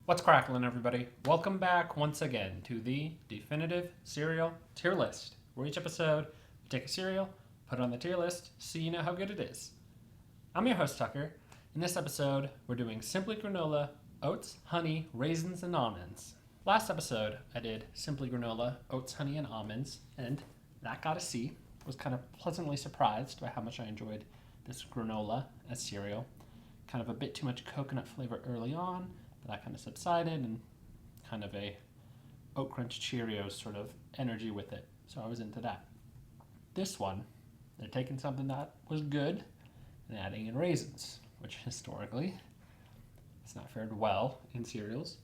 What's cracklin', everybody? Welcome back once again to the definitive cereal tier list, where each episode we take a cereal, put it on the tier list, so you know how good it is. I'm your host, Tucker. In this episode, we're doing Simply Granola, Oats, Honey, Raisins, and Almonds. Last episode, I did Simply Granola, Oats, Honey, and Almonds, and that got a C. I was kind of pleasantly surprised by how much I enjoyed this granola as cereal. Kind of a bit too much coconut flavor early on, but that kind of subsided and kind of a Oat Crunch Cheerios sort of energy with it. So I was into that. This one, they're taking something that was good and adding in raisins, which historically has not fared well in cereals.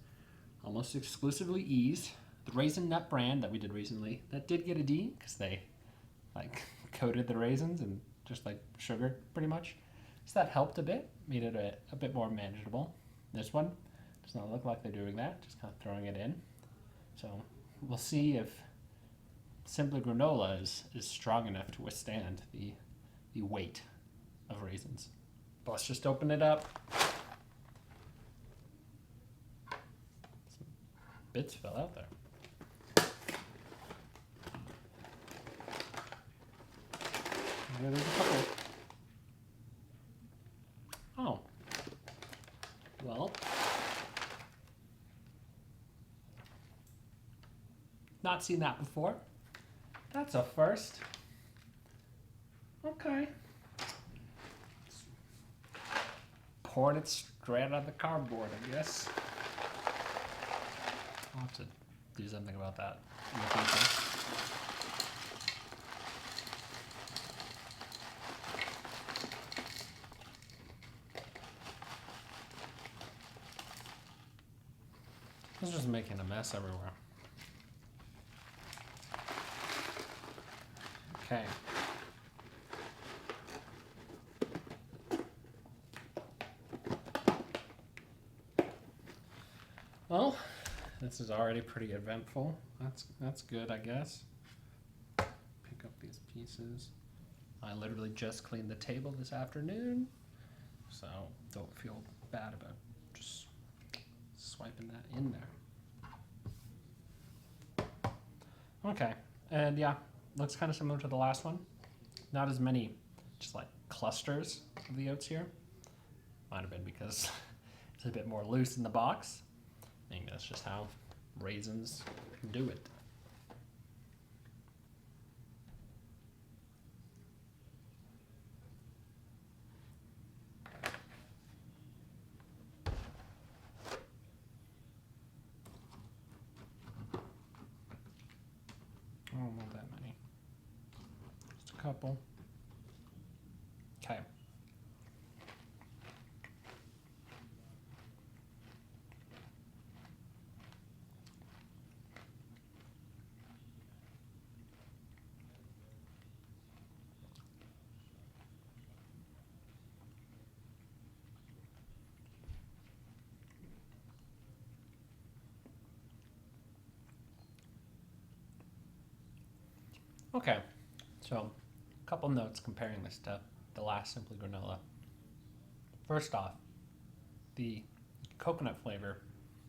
Almost exclusively E's. The Raisin Nut brand that we did recently, that did get a D because they coated the raisins and just sugar pretty much. So that helped a bit, made it a bit more manageable. This one does not look like they're doing that, just kind of throwing it in. So we'll see if Simply Granola is strong enough to withstand the weight of raisins. But let's just open it up. Some bits fell out there. Yeah, there's a couple. Oh. Well. Not seen that before. That's a first. Okay. Poured it straight out of the cardboard, I guess. I'll have to do something about that in the future. This is just making a mess everywhere. Okay. Well, this is already pretty eventful. That's good, I guess. Pick up these pieces. I literally just cleaned the table this afternoon, so don't feel bad about just swiping that in there. Okay, and yeah, looks kind of similar to the last one. Not as many just clusters of the oats here. Might have been because it's a bit more loose in the box. I think that's just how raisins do it. Oh, not that many. Just a couple. Okay. Okay, so a couple notes comparing this to the last Simply Granola. First off, the coconut flavor,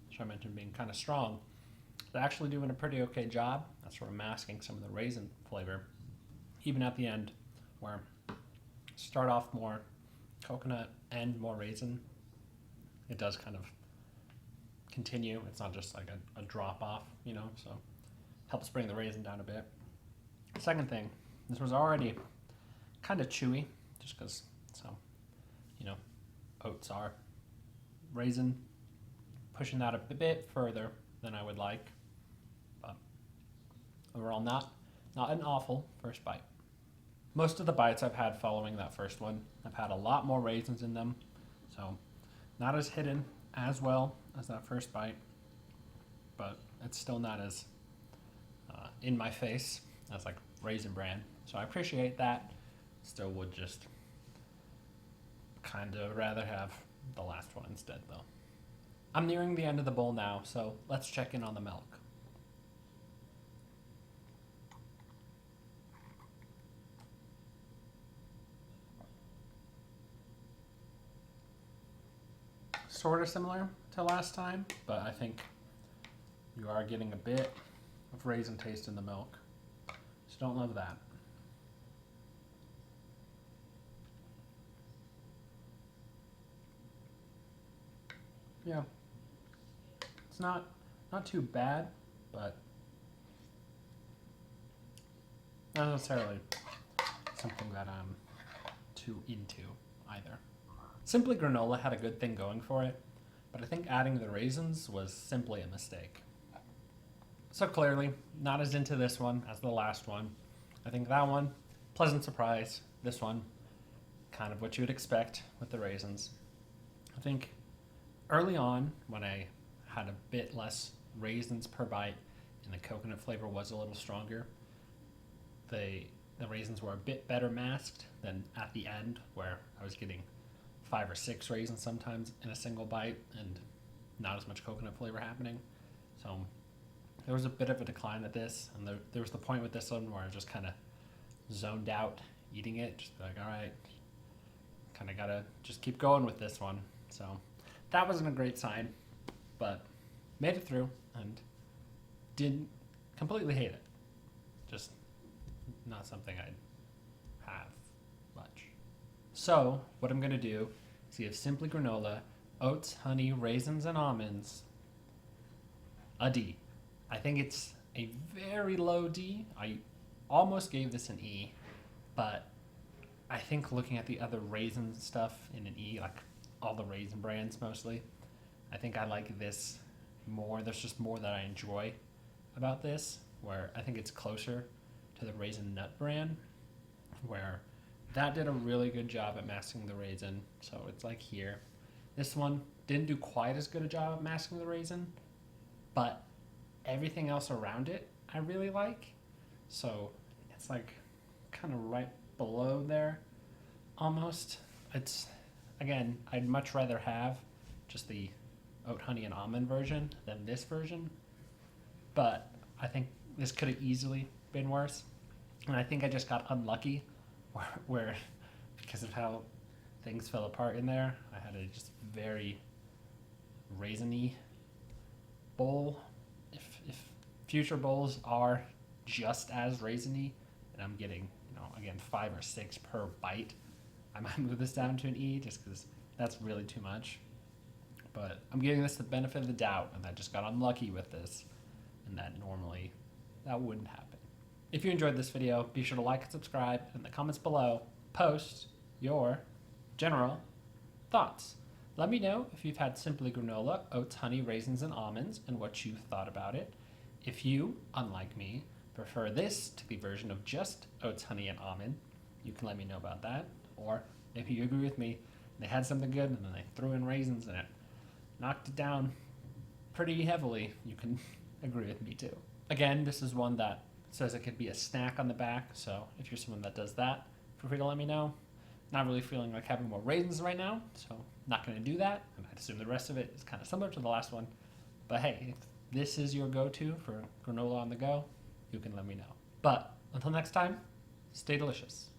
which I mentioned being kind of strong, is actually doing a pretty okay job. That's sort of masking some of the raisin flavor, even at the end, where start off more coconut and more raisin. It does kind of continue. It's not just like a drop off, so helps bring the raisin down a bit. Second thing, this was already kind of chewy, just because, oats are raisin, pushing that a bit further than I would like, but overall not an awful first bite. Most of the bites I've had following that first one, I've had a lot more raisins in them, so not as hidden as well as that first bite, but it's still not as in my face as Raisin Bran. So I appreciate that. Still would just kind of rather have the last one instead, though. I'm nearing the end of the bowl now, so let's check in on the milk. Sort of similar, to last time, but I think you are getting a bit of raisin taste in the milk. So don't love that. Yeah. It's not too bad, but not necessarily something that I'm too into either. Simply Granola had a good thing going for it, but I think adding the raisins was simply a mistake. So clearly, not as into this one as the last one. I think that one, pleasant surprise. This one, kind of what you would expect with the raisins. I think early on, when I had a bit less raisins per bite and the coconut flavor was a little stronger, the raisins were a bit better masked than at the end, where I was getting 5 or 6 raisins sometimes in a single bite and not as much coconut flavor happening. So there was a bit of a decline at this, and there was the point with this one where I just kind of zoned out eating it, just like, all right, kind of gotta just keep going with this one. So that wasn't a great sign, but made it through and didn't completely hate it. Just not something I'd have much. So what I'm gonna do is give Simply Granola Oats, Honey, Raisins, and Almonds a D. I think it's a very low D. I almost gave this an E, but I think looking at the other raisin stuff in an E, like all the raisin brands mostly, I think I like this more. There's just more that I enjoy about this, where I think it's closer to the Raisin Nut brand, where that did a really good job at masking the raisin. So it's like here. This one didn't do quite as good a job at masking the raisin, but everything else around it I really like. So it's like kind of right below there almost. It's, again, I'd much rather have just the oat, honey, and almond version than this version, but I think this could have easily been worse. And I think I just got unlucky where because of how things fell apart in there, I had a just very raisiny bowl. If future bowls are just as raisiny, and I'm getting, again, 5 or 6 per bite, I might move this down to an E just because that's really too much. But I'm giving this the benefit of the doubt, and I just got unlucky with this, and that normally that wouldn't happen. If you enjoyed this video, be sure to like and subscribe, and in the comments below, post your general thoughts. Let me know if you've had Simply Granola, Oats, Honey, Raisins, and Almonds, and what you thought about it. If you, unlike me, prefer this to the version of just Oats, Honey, and Almond, you can let me know about that. Or if you agree with me, they had something good and then they threw in raisins and it knocked it down pretty heavily, you can agree with me too. Again, this is one that says it could be a snack on the back, so if you're someone that does that, feel free to let me know. Not really feeling like having more raisins right now, so not going to do that. And I'd assume the rest of it is kind of similar to the last one. But hey, if this is your go-to for granola on the go, you can let me know. But until next time, stay delicious.